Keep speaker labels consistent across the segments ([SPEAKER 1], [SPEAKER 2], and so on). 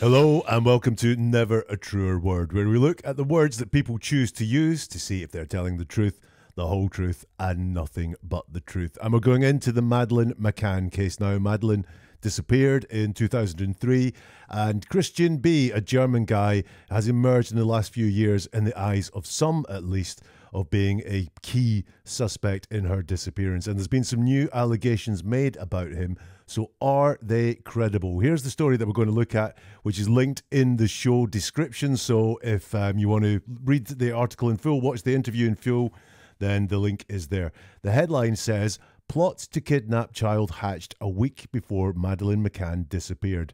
[SPEAKER 1] Hello and welcome to Never a Truer Word, where we look at the words that people choose to use to see if they're telling the truth, the whole truth, and nothing but the truth. And we're going into the Madeleine McCann case now. Madeleine disappeared in 2003, and Christian B, a German guy, has emerged in the last few years, in the eyes of some at least, of being a key suspect in her disappearance. And there's been some new allegations made about him. So are they credible? Here's the story that we're going to look at, which is linked in the show description. So if you want to read the article in full, watch the interview in full, then the link is there. The headline says, "Plot to kidnap child hatched a week before Madeleine McCann disappeared."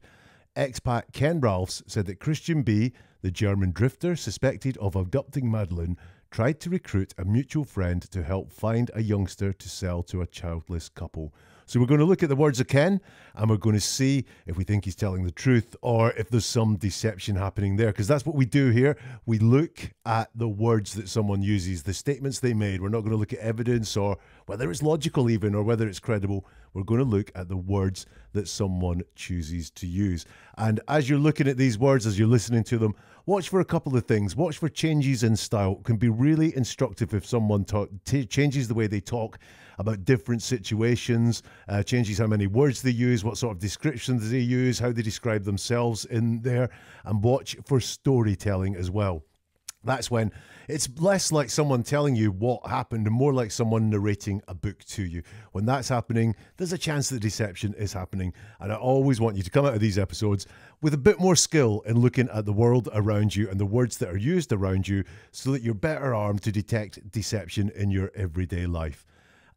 [SPEAKER 1] Expat Ken Ralphs said that Christian B, the German drifter suspected of abducting Madeleine, tried to recruit a mutual friend to help find a youngster to sell to a childless couple. So we're going to look at the words of Ken, and we're going to see if we think he's telling the truth or if there's some deception happening there, because that's what we do here. We look at the words that someone uses, the statements they made. We're not going to look at evidence or whether it's logical even or whether it's credible. We're going to look at the words that someone chooses to use. And as you're looking at these words, as you're listening to them, watch for a couple of things. Watch for changes in style. It can be really instructive if someone changes the way they talk about different situations, changes how many words they use, what sort of descriptions they use, how they describe themselves in there, and watch for storytelling as well. That's when it's less like someone telling you what happened and more like someone narrating a book to you. When that's happening, there's a chance that deception is happening. And I always want you to come out of these episodes with a bit more skill in looking at the world around you and the words that are used around you so that you're better armed to detect deception in your everyday life.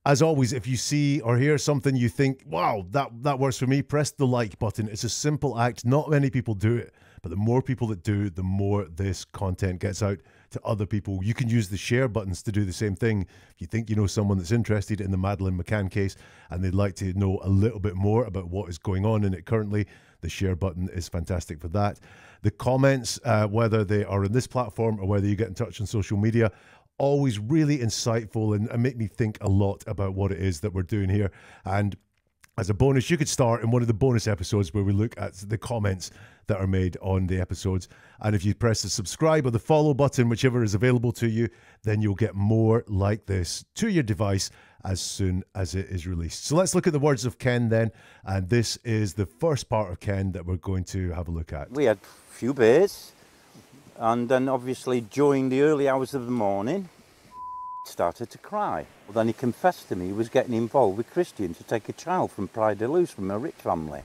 [SPEAKER 1] As always, if you see or hear something you think, wow, that works for me, press the like button. It's a simple act. Not many people do it, but the more people that do, the more this content gets out to other people. You can use the share buttons to do the same thing. If you think you know someone that's interested in the Madeleine McCann case and they'd like to know a little bit more about what is going on in it currently, the share button is fantastic for that. The comments, whether they are on this platform or whether you get in touch on social media, always really insightful and make me think a lot about what it is that we're doing here. And as a bonus, you could start in one of the bonus episodes where we look at the comments that are made on the episodes. And if you press the subscribe or the follow button, whichever is available to you, then you'll get more like this to your device as soon as it is released. So let's look at the words of Ken then. And this is the first part of Ken that we're going to have a look at.
[SPEAKER 2] We had a few beers. And then obviously during the early hours of the morning, started to cry. Well, then he confessed to me he was getting involved with Christian to take a child from Praia Da Luz from a rich family.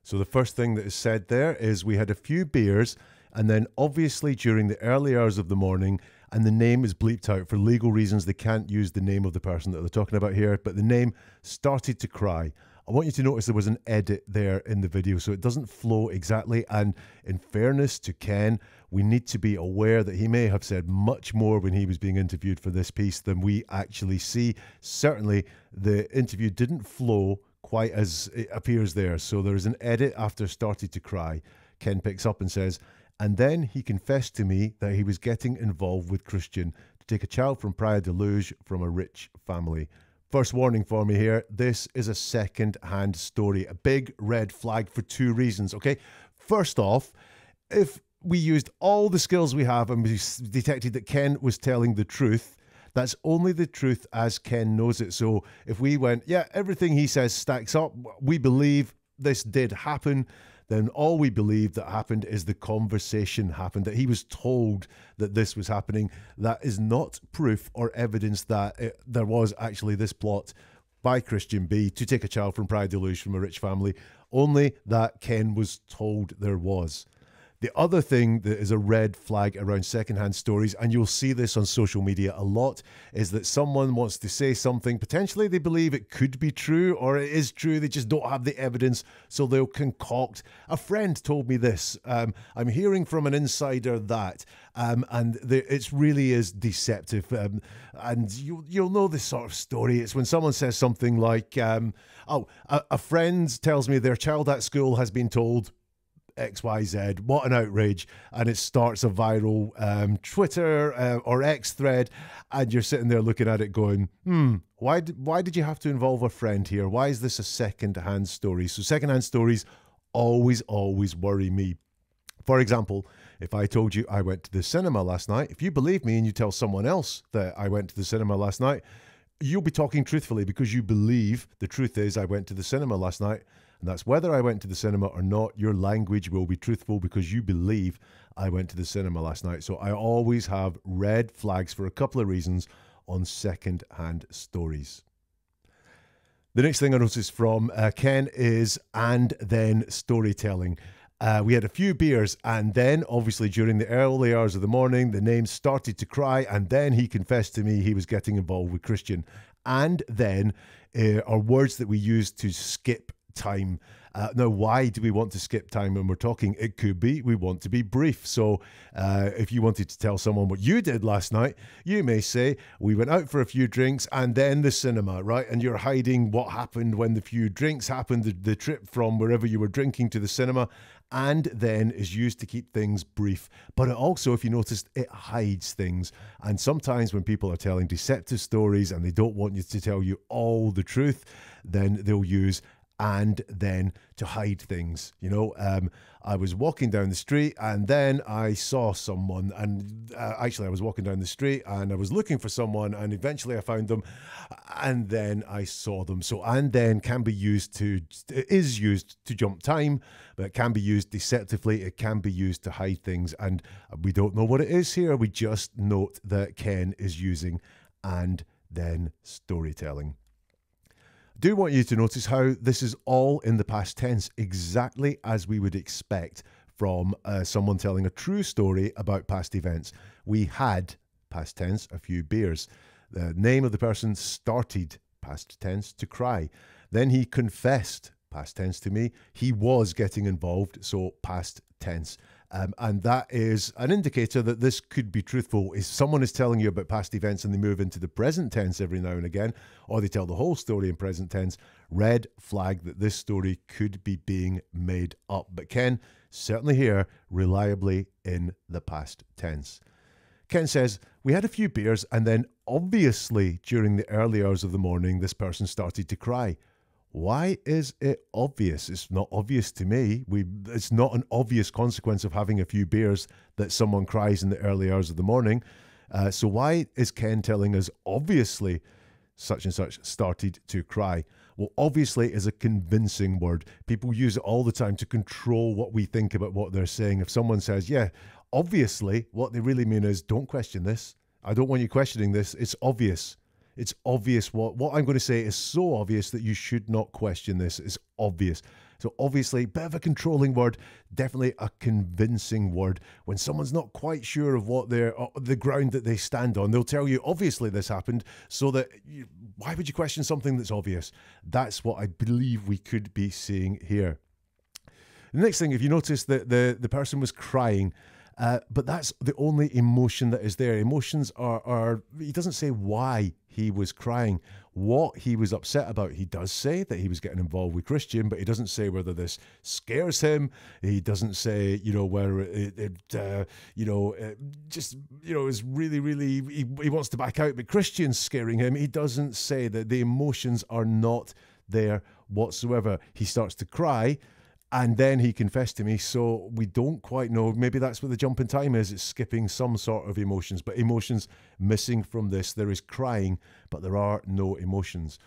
[SPEAKER 1] So the first thing that is said there is we had a few beers, and then obviously during the early hours of the morning, and the name is bleeped out for legal reasons. They can't use the name of the person that they're talking about here, but the name started to cry. I want you to notice there was an edit there in the video, so it doesn't flow exactly. And in fairness to Ken, we need to be aware that he may have said much more when he was being interviewed for this piece than we actually see. Certainly, the interview didn't flow quite as it appears there. So there's an edit after started to cry. Ken picks up and says, "And then he confessed to me that he was getting involved with Christian to take a child from Praia Da Luz from a rich family." First warning for me here, this is a second-hand story, a big red flag for two reasons, okay? First off, if we used all the skills we have and we detected that Ken was telling the truth, that's only the truth as Ken knows it. So if we went, yeah, everything he says stacks up, we believe this did happen, then all we believe that happened is the conversation happened, that he was told that this was happening. That is not proof or evidence that there was actually this plot by Christian B to take a child from Praia Da Luz from a rich family, only that Ken was told there was. The other thing that is a red flag around secondhand stories, and you'll see this on social media a lot, is that someone wants to say something, potentially they believe it could be true or it is true, they just don't have the evidence, so they'll concoct. A friend told me this, I'm hearing from an insider that, and it really is deceptive. And you'll know this sort of story. It's when someone says something like, a friend tells me their child at school has been told XYZ, what an outrage, and it starts a viral Twitter or X thread, and you're sitting there looking at it going, why did you have to involve a friend here? Why is this a second-hand story? So second-hand stories always, always worry me. For example, if I told you I went to the cinema last night, if you believe me and you tell someone else that I went to the cinema last night, you'll be talking truthfully because you believe the truth is I went to the cinema last night. And that's whether I went to the cinema or not, your language will be truthful because you believe I went to the cinema last night. So I always have red flags for a couple of reasons on second-hand stories. The next thing I noticed from Ken is and then storytelling. We had a few beers and then obviously during the early hours of the morning, the name started to cry and then he confessed to me he was getting involved with Christian. And then are words that we use to skip time. Now, why do we want to skip time when we're talking? It could be we want to be brief. So if you wanted to tell someone what you did last night, you may say, we went out for a few drinks and then the cinema, right? And you're hiding what happened when the few drinks happened, the trip from wherever you were drinking to the cinema, and then is used to keep things brief. But it also, if you noticed, it hides things. And sometimes when people are telling deceptive stories and they don't want you to tell you all the truth, then they'll use and then to hide things. You know, I was walking down the street and then I saw someone, and actually I was walking down the street and I was looking for someone and eventually I found them and then I saw them. So and then can be used to, is used to jump time, but it can be used deceptively. It can be used to hide things, and we don't know what it is here. We just note that Ken is using and then storytelling. Do want you to notice how this is all in the past tense, exactly as we would expect from someone telling a true story about past events. We had, past tense, a few beers. The name of the person started, past tense, to cry. Then he confessed, past tense to me. He was getting involved, so past tense. And that is an indicator that this could be truthful. If someone is telling you about past events and they move into the present tense every now and again, or they tell the whole story in present tense, red flag that this story could be being made up. But Ken, certainly here, reliably in the past tense. Ken says, we had a few beers and then obviously during the early hours of the morning, this person started to cry. Why is it obvious? It's not obvious to me. It's not an obvious consequence of having a few beers that someone cries in the early hours of the morning. So why is Ken telling us obviously such and such started to cry? Well, obviously is a convincing word. People use it all the time to control what we think about what they're saying. If someone says, yeah, obviously, what they really mean is don't question this. I don't want you questioning this. It's obvious. It's obvious. What I'm going to say is so obvious that you should not question this. It's obvious. So obviously, bit of a controlling word, definitely a convincing word. When someone's not quite sure of what the ground that they stand on, they'll tell you, obviously this happened, so that why would you question something that's obvious? That's what I believe we could be seeing here. The next thing, if you notice that the person was crying, but that's the only emotion that is there. Emotions are, he doesn't say why he was crying, what he was upset about. He does say that he was getting involved with Christian, but he doesn't say whether this scares him. He doesn't say, whether is really, really, he wants to back out, but Christian's scaring him. He doesn't say that. The emotions are not there whatsoever. He starts to cry. And then he confessed to me, so we don't quite know. Maybe that's what the jump in time is. It's skipping some sort of emotions, but emotions missing from this. There is crying, but there are no emotions.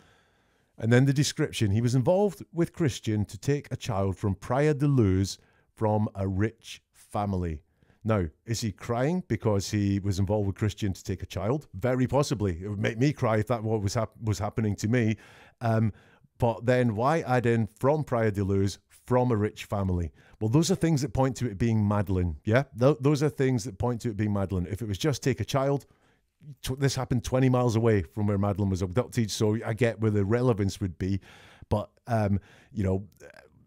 [SPEAKER 1] And then the description. He was involved with Christian to take a child from Praia Da Luz from a rich family. Now, is he crying because he was involved with Christian to take a child? Very possibly. It would make me cry if that was happening to me. But then why add in from Praia Da Luz, from a rich family? Well, those are things that point to it being Madeleine. Yeah, those are things that point to it being Madeleine. If it was just take a child, this happened 20 miles away from where Madeleine was abducted, so I get where the relevance would be. But,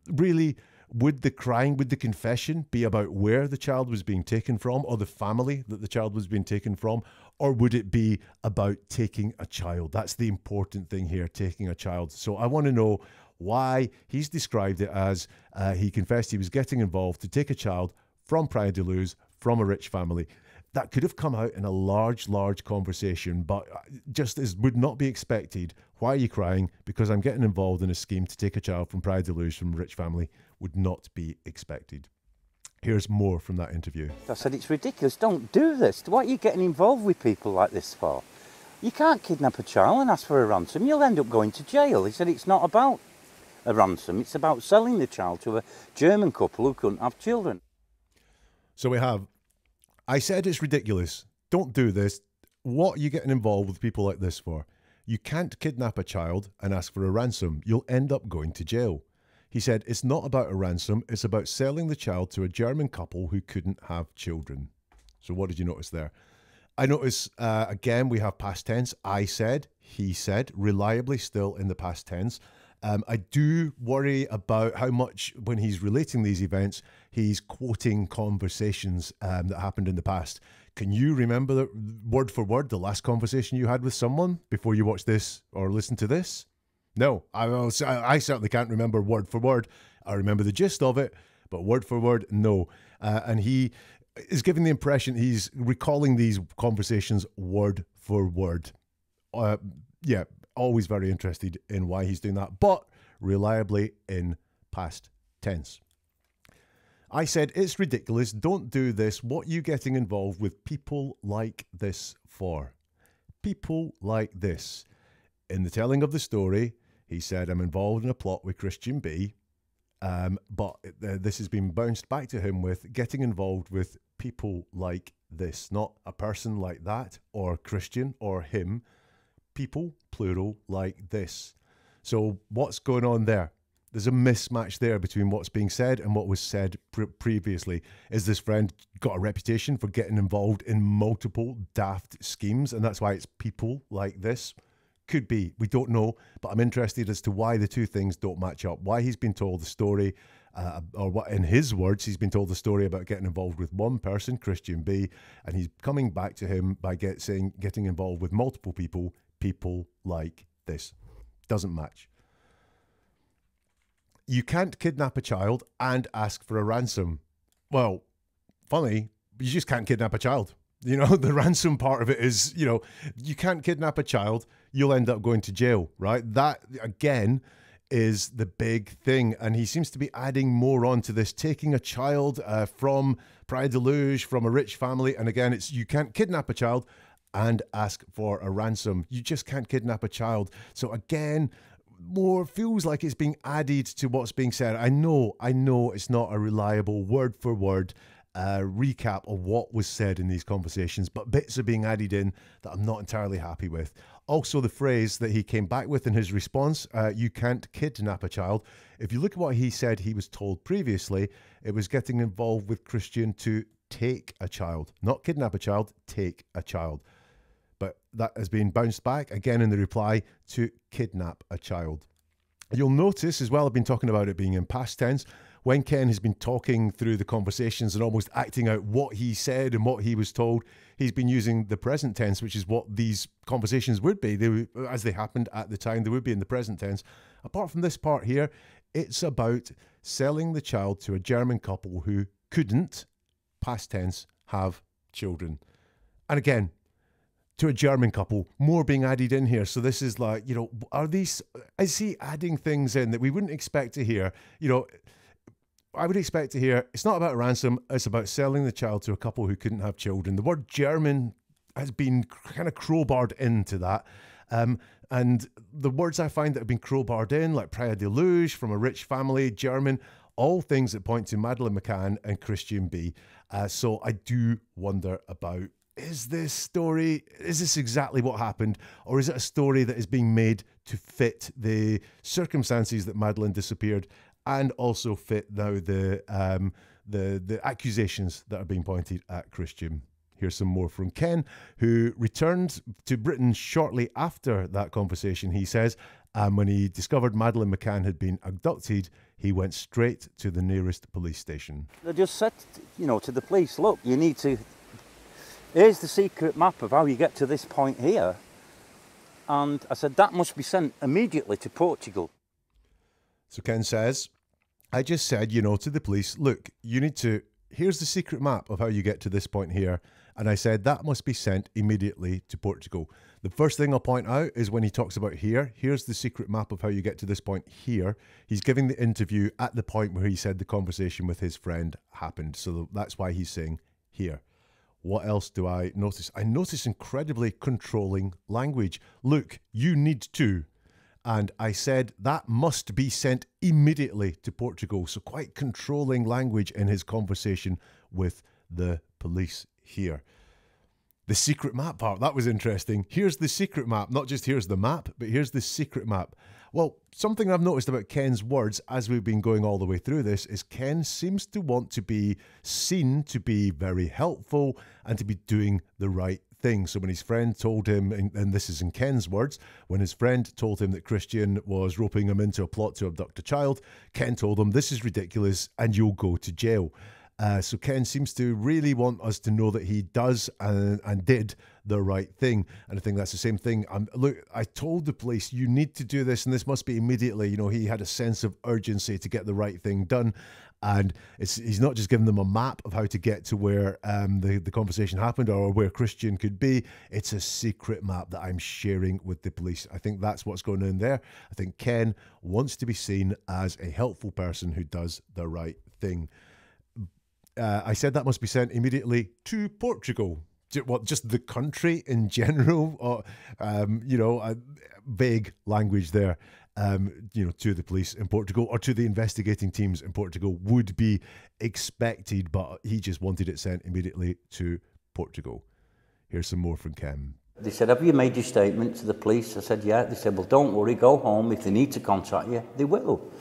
[SPEAKER 1] really, would the crying, would the confession be about where the child was being taken from, or the family that the child was being taken from? Or would it be about taking a child? That's the important thing here, taking a child. So I want to know why he's described it as he confessed he was getting involved to take a child from Praia Da Luz, from a rich family. that could have come out in a large conversation, but just as would not be expected. Why are you crying? Because I'm getting involved in a scheme to take a child from Praia Da Luz from a rich family, would not be expected. Here's more from that interview.
[SPEAKER 2] I said, it's ridiculous, don't do this. What are you getting involved with people like this for? You can't kidnap a child and ask for a ransom, you'll end up going to jail. He said, it's not about a ransom, it's about selling the child to a German couple who couldn't have children.
[SPEAKER 1] So we have, I said it's ridiculous, don't do this. What are you getting involved with people like this for? You can't kidnap a child and ask for a ransom, you'll end up going to jail. He said, it's not about a ransom, it's about selling the child to a German couple who couldn't have children. So what did you notice there? I notice, again, we have past tense. I said, he said, reliably still in the past tense. I do worry about how much, when he's relating these events, he's quoting conversations that happened in the past. Can you remember word for word the last conversation you had with someone before you watch this or listen to this? No, I certainly can't remember word for word. I remember the gist of it, but word for word, no. And he is giving the impression he's recalling these conversations word for word. Yeah, always very interested in why he's doing that, but reliably in past tense. I said, it's ridiculous, don't do this. What are you getting involved with people like this for? People like this. In the telling of the story, he said, I'm involved in a plot with Christian B, but this has been bounced back to him with getting involved with people like this, not a person like that, or Christian, or him. People, plural, like this. So what's going on there? There's a mismatch there between what's being said and what was said previously. Is this friend got a reputation for getting involved in multiple daft schemes, and that's why it's people like this? Could be. We don't know, but I'm interested as to why the two things don't match up. Why he's been told the story, or what, in his words, he's been told the story about getting involved with one person, Christian B, and he's coming back to him by getting involved with multiple people, people like this. Doesn't match. You can't kidnap a child and ask for a ransom. Well, funny, you just can't kidnap a child. You know, the ransom part of it is, you know, you can't kidnap a child, you'll end up going to jail, right? That, again, is the big thing. And he seems to be adding more on to this, taking a child from Praia Da Luz, from a rich family. And again, it's you can't kidnap a child and ask for a ransom. You just can't kidnap a child. So again, more feels like it's being added to what's being said. I know it's not a reliable word for word recap of what was said in these conversations, but bits are being added in that I'm not entirely happy with. Also, the phrase that he came back with in his response, you can't kidnap a child. If you look at what he said he was told previously, it was getting involved with Christian to take a child, not kidnap a child, take a child. But that has been bounced back again in the reply to kidnap a child. You'll notice as well, I've been talking about it being in past tense. When Ken has been talking through the conversations and almost acting out what he said and what he was told, he's been using the present tense, which is what these conversations would be. As they happened at the time, they would be in the present tense. Apart from this part here, it's about selling the child to a German couple who couldn't, past tense, have children. And again, to a German couple, more being added in here. So this is like, you know, is he adding things in that we wouldn't expect to hear? You know, I would expect to hear, it's not about a ransom, it's about selling the child to a couple who couldn't have children. The word German has been kind of crowbarred into that. And the words I find that have been crowbarred in, like Praia Da Luz, from a rich family, German, all things that point to Madeleine McCann and Christian B. So I do wonder about, is this exactly what happened? Or is it a story that is being made to fit the circumstances that Madeleine disappeared and also fit now the accusations that are being pointed at Christian? Here's some more from Ken, who returned to Britain shortly after that conversation. He says, when he discovered Madeleine McCann had been abducted, he went straight to the nearest police station.
[SPEAKER 2] They just said, you know, to the police, look, you need to... Here's the secret map of how you get to this point here. And I said, that must be sent immediately to Portugal.
[SPEAKER 1] So Ken says, I just said, you know, to the police, look, you need to, here's the secret map of how you get to this point here. And I said, that must be sent immediately to Portugal. The first thing I'll point out is when he talks about here, here's the secret map of how you get to this point here. He's giving the interview at the point where he said the conversation with his friend happened. So that's why he's saying here. What else do I notice? I notice incredibly controlling language. Look, you need to. And I said that must be sent immediately to Portugal. So quite controlling language in his conversation with the police here. The secret map part, that was interesting. Here's the secret map, not just here's the map, but here's the secret map. Well, something I've noticed about Ken's words as we've been going all the way through this is Ken seems to want to be seen to be very helpful and to be doing the right thing. So when his friend told him, and this is in Ken's words, when his friend told him that Christian was roping him into a plot to abduct a child, Ken told him, this is ridiculous and you'll go to jail. So Ken seems to really want us to know that he does and did the right thing. And I think that's the same thing. Look, I told the police, you need to do this and this must be immediately. You know, he had a sense of urgency to get the right thing done. And he's not just giving them a map of how to get to where the conversation happened or where Christian could be. It's a secret map that I'm sharing with the police. I think that's what's going on there. I think Ken wants to be seen as a helpful person who does the right thing. I said that must be sent immediately to Portugal. What, just the country in general? Or, you know, vague language there, you know, to the police in Portugal or to the investigating teams in Portugal would be expected, but he just wanted it sent immediately to Portugal. Here's some more from Ken.
[SPEAKER 2] They said, have you made your statement to the police? I said, yeah. They said, well, don't worry, go home. If they need to contact you, they will.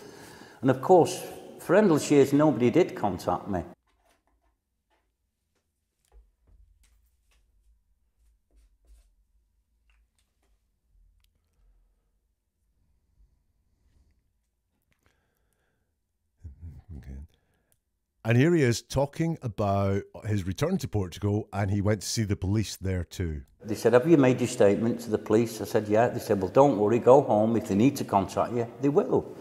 [SPEAKER 2] And of course, for endless years, nobody did contact me.
[SPEAKER 1] And here he is talking about his return to Portugal, and he went to see the police there too.
[SPEAKER 2] They said, have you made your statement to the police? I said, yeah. They said, well, don't worry, go home. If they need to contact you, they will.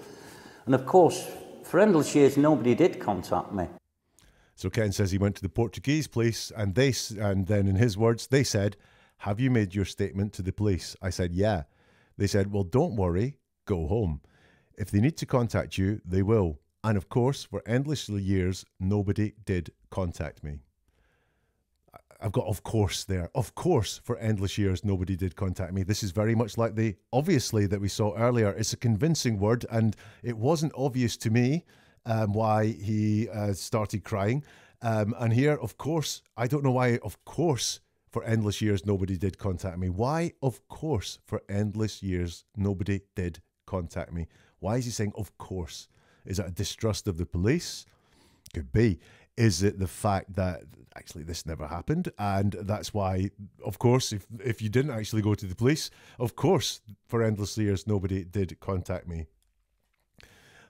[SPEAKER 2] And of course, for endless years, nobody did contact me.
[SPEAKER 1] So Ken says he went to the Portuguese police, and then in his words, they said, have you made your statement to the police? I said, yeah. They said, well, don't worry, go home. If they need to contact you, they will. And of course, for endless years, nobody did contact me. I've got of course there. Of course, for endless years, nobody did contact me. This is very much like the obviously that we saw earlier. It's a convincing word, and it wasn't obvious to me why he started crying. And here, of course, I don't know why, of course, for endless years, nobody did contact me. Why, of course, for endless years, nobody did contact me? Why is he saying, of course? Is it a distrust of the police? Could be. Is it the fact that actually this never happened? And that's why, of course, if you didn't actually go to the police, of course, for endless years, nobody did contact me.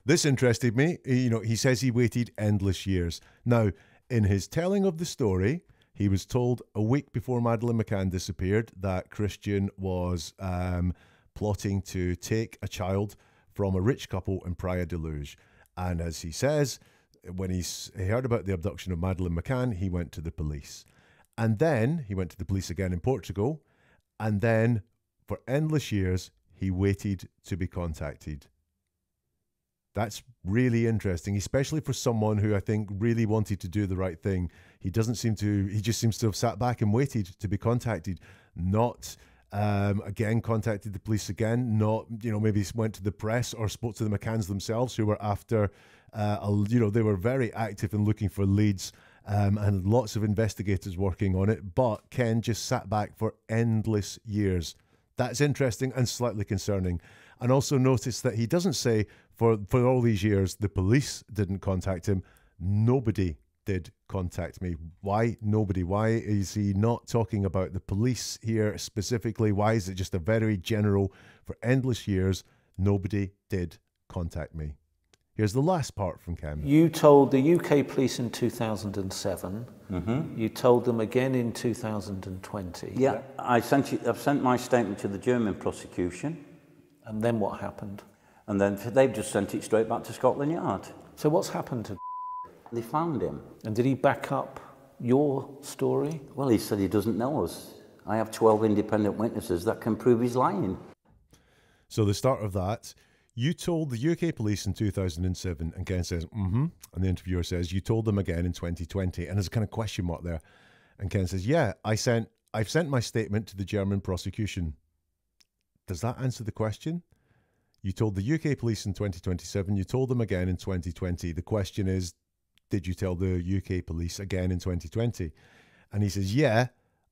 [SPEAKER 1] This interested me. You know, he says he waited endless years. Now, in his telling of the story, he was told a week before Madeleine McCann disappeared that Christian was plotting to take a child from a rich couple in Praia Da Luz. And as he says, when he heard about the abduction of Madeleine McCann, he went to the police. And then he went to the police again in Portugal. And then for endless years, he waited to be contacted. That's really interesting, especially for someone who I think really wanted to do the right thing. He just seems to have sat back and waited to be contacted, not again contacted the police again, not, you know, maybe went to the press or spoke to the McCanns themselves, who were after, you know, they were very active in looking for leads and lots of investigators working on it. But Ken just sat back for endless years. That's interesting and slightly concerning. And also notice that he doesn't say for all these years the police didn't contact him. Nobody did contact me. Why nobody? Why is he not talking about the police here specifically? Why is it just a very general, for endless years, nobody did contact me? Here's the last part from Ken.
[SPEAKER 3] You told the UK police in 2007.
[SPEAKER 2] Mm-hmm.
[SPEAKER 3] You told them again in 2020.
[SPEAKER 2] Yeah, I've sent my statement to the German prosecution.
[SPEAKER 3] And then what happened?
[SPEAKER 2] And then they've just sent it straight back to Scotland Yard.
[SPEAKER 3] So what's happened to...
[SPEAKER 2] They found him.
[SPEAKER 3] And did he back up your story?
[SPEAKER 2] Well, he said he doesn't know us. I have 12 independent witnesses that can prove he's lying.
[SPEAKER 1] So the start of that, you told the UK police in 2007, and Ken says, mm-hmm. And the interviewer says, you told them again in 2020. And there's a kind of question mark there. And Ken says, yeah, I've sent my statement to the German prosecution. Does that answer the question? You told the UK police in 2027, you told them again in 2020. The question is, did you tell the UK police again in 2020? And he says, yeah,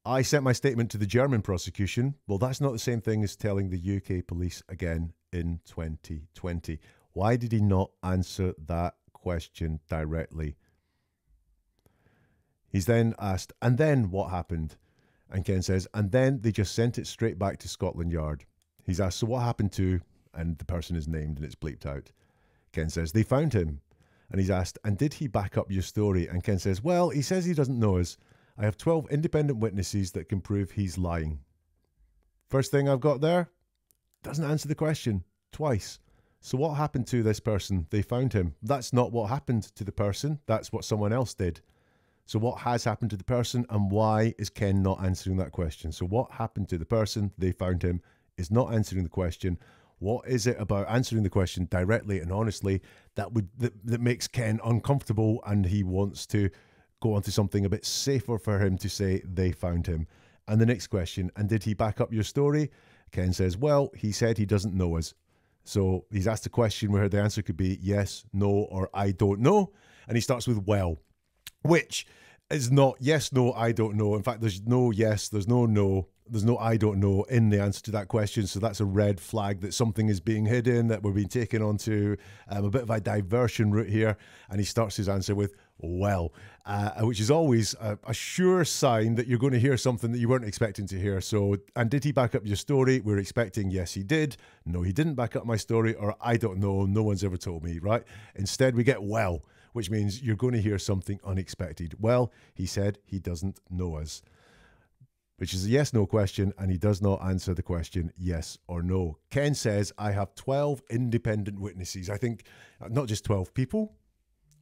[SPEAKER 1] I sent my statement to the German prosecution. Well, that's not the same thing as telling the UK police again in 2020. Why did he not answer that question directly? He's then asked, and then what happened? And Ken says, and then they just sent it straight back to Scotland Yard. He's asked, so what happened to, and the person is named and it's bleeped out. Ken says, they found him. And he's asked, and did he back up your story? And Ken says, well, he says he doesn't know us. I have 12 independent witnesses that can prove he's lying. First thing I've got there, doesn't answer the question twice. So what happened to this person? They found him. That's not what happened to the person. That's what someone else did. So what has happened to the person, and why is Ken not answering that question? So what happened to the person? They found him is not answering the question. What is it about answering the question directly and honestly that makes Ken uncomfortable, and he wants to go on to something a bit safer for him to say they found him? And the next question, and did he back up your story? Ken says, well, he said he doesn't know us. So he's asked a question where the answer could be yes, no, or I don't know. And he starts with well, which is not yes, no, I don't know. In fact, there's no yes, there's no no, there's no I don't know in the answer to that question. So that's a red flag that something is being hidden, that we're being taken onto a bit of a diversion route here. And he starts his answer with well, which is always a sure sign that you're going to hear something that you weren't expecting to hear. So, and did he back up your story? We're expecting yes, he did. No, he didn't back up my story, or I don't know. No one's ever told me, right? Instead, we get well, which means you're going to hear something unexpected. Well, he said he doesn't know us, which is a yes-no question, and he does not answer the question yes or no. Ken says, I have 12 independent witnesses. I think not just 12 people,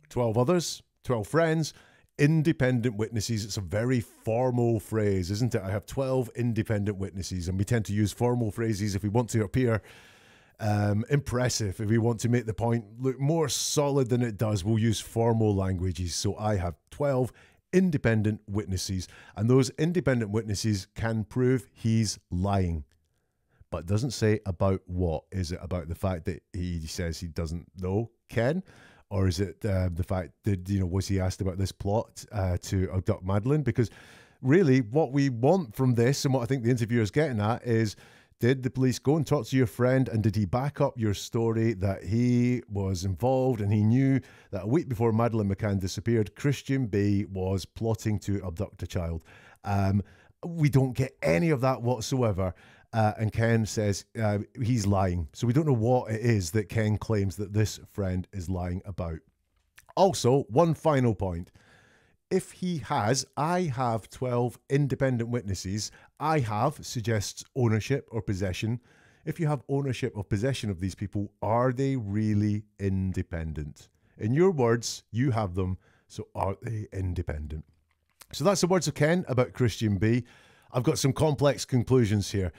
[SPEAKER 1] 12 others, 12 friends, independent witnesses. It's a very formal phrase, isn't it? I have 12 independent witnesses, and we tend to use formal phrases if we want to appear impressive. If we want to make the point look more solid than it does, we'll use formal languages. So I have 12 independent witnesses, and those independent witnesses can prove he's lying, but doesn't say about what. Is it about the fact that he says he doesn't know Ken, or is it the fact that, you know, was he asked about this plot to abduct Madeleine? Because really what we want from this, and what I think the interviewer is getting at, is, did the police go and talk to your friend, and did he back up your story that he was involved and he knew that a week before Madeleine McCann disappeared, Christian B was plotting to abduct a child? We don't get any of that whatsoever. And Ken says he's lying. So we don't know what it is that Ken claims that this friend is lying about. Also, one final point. If he has, I have 12 independent witnesses. I have suggests ownership or possession. If you have ownership or possession of these people, are they really independent? In your words, you have them, so are they independent? So that's the words of Ken about Christian B. I've got some complex conclusions here.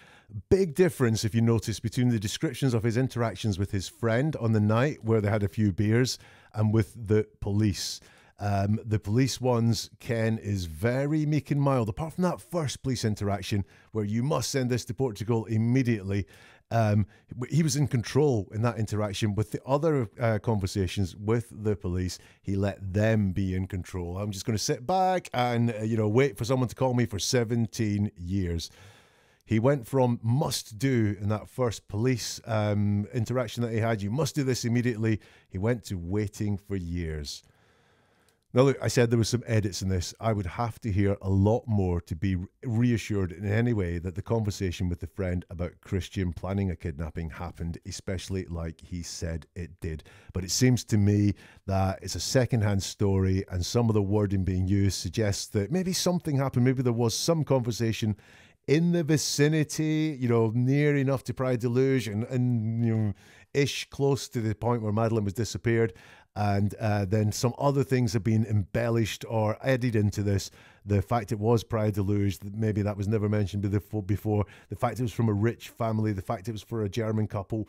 [SPEAKER 1] Big difference, if you notice, between the descriptions of his interactions with his friend on the night where they had a few beers and with the police. The police ones, Ken is very meek and mild, apart from that first police interaction where you must send this to Portugal immediately. He was in control in that interaction. With the other conversations with the police, he let them be in control. I'm just going to sit back and wait for someone to call me for 17 years. He went from must do in that first police interaction that he had, you must do this immediately. He went to waiting for years. Now, look, I said there were some edits in this. I would have to hear a lot more to be reassured in any way that the conversation with the friend about Christian planning a kidnapping happened, especially like he said it did. But it seems to me that it's a secondhand story, and some of the wording being used suggests that maybe something happened. Maybe there was some conversation in the vicinity, near enough to Praia Da Luz and ish close to the point where Madeleine was disappeared. And then some other things have been embellished or added into this. The fact it was Praia Da Luz, maybe that was never mentioned before. The fact it was from a rich family. The fact it was for a German couple.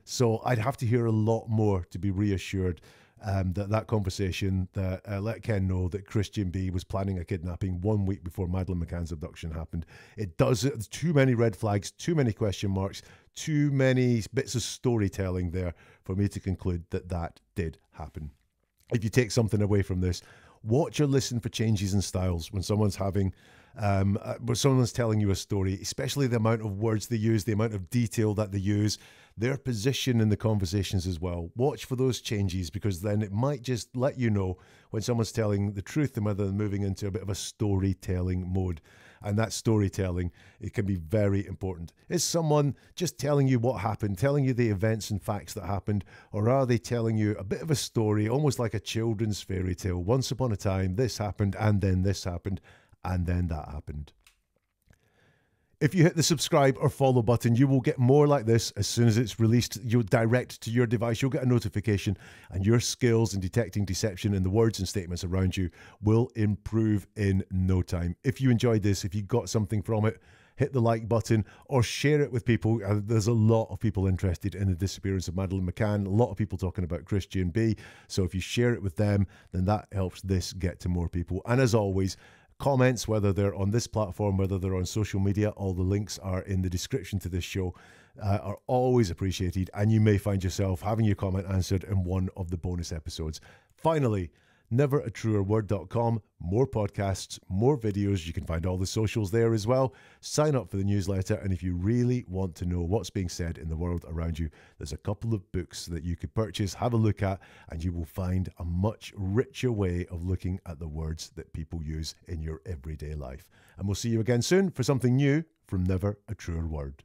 [SPEAKER 1] So I'd have to hear a lot more to be reassured that conversation that let Ken know that Christian B was planning a kidnapping 1 week before Madeleine McCann's abduction happened. It does too many red flags, too many question marks, too many bits of storytelling there for me to conclude that that did happen. If you take something away from this, watch or listen for changes in styles when someone's having when someone's telling you a story, especially the amount of words they use, the amount of detail that they use, their position in the conversations as well. Watch for those changes, because then it might just let you know when someone's telling the truth and whether they're moving into a bit of a storytelling mode. And that storytelling, it can be very important. Is someone just telling you what happened, telling you the events and facts that happened, or are they telling you a bit of a story, almost like a children's fairy tale? Once upon a time, this happened, and then this happened, and then that happened. If you hit the subscribe or follow button, you will get more like this as soon as it's released. You'll direct to your device, you'll get a notification, and your skills in detecting deception in the words and statements around you will improve in no time. If you enjoyed this, if you got something from it, hit the like button or share it with people. There's a lot of people interested in the disappearance of Madeleine McCann, a lot of people talking about Christian B. So if you share it with them, then that helps this get to more people. And as always, comments, whether they're on this platform, whether they're on social media, all the links are in the description to this show, are always appreciated, and you may find yourself having your comment answered in one of the bonus episodes. Finally, neveratruerword.com, more podcasts, more videos. You can find all the socials there as well. Sign up for the newsletter, and if you really want to know what's being said in the world around you, there's a couple of books that you could purchase, have a look at, and you will find a much richer way of looking at the words that people use in your everyday life. And we'll see you again soon for something new from Never a Truer Word.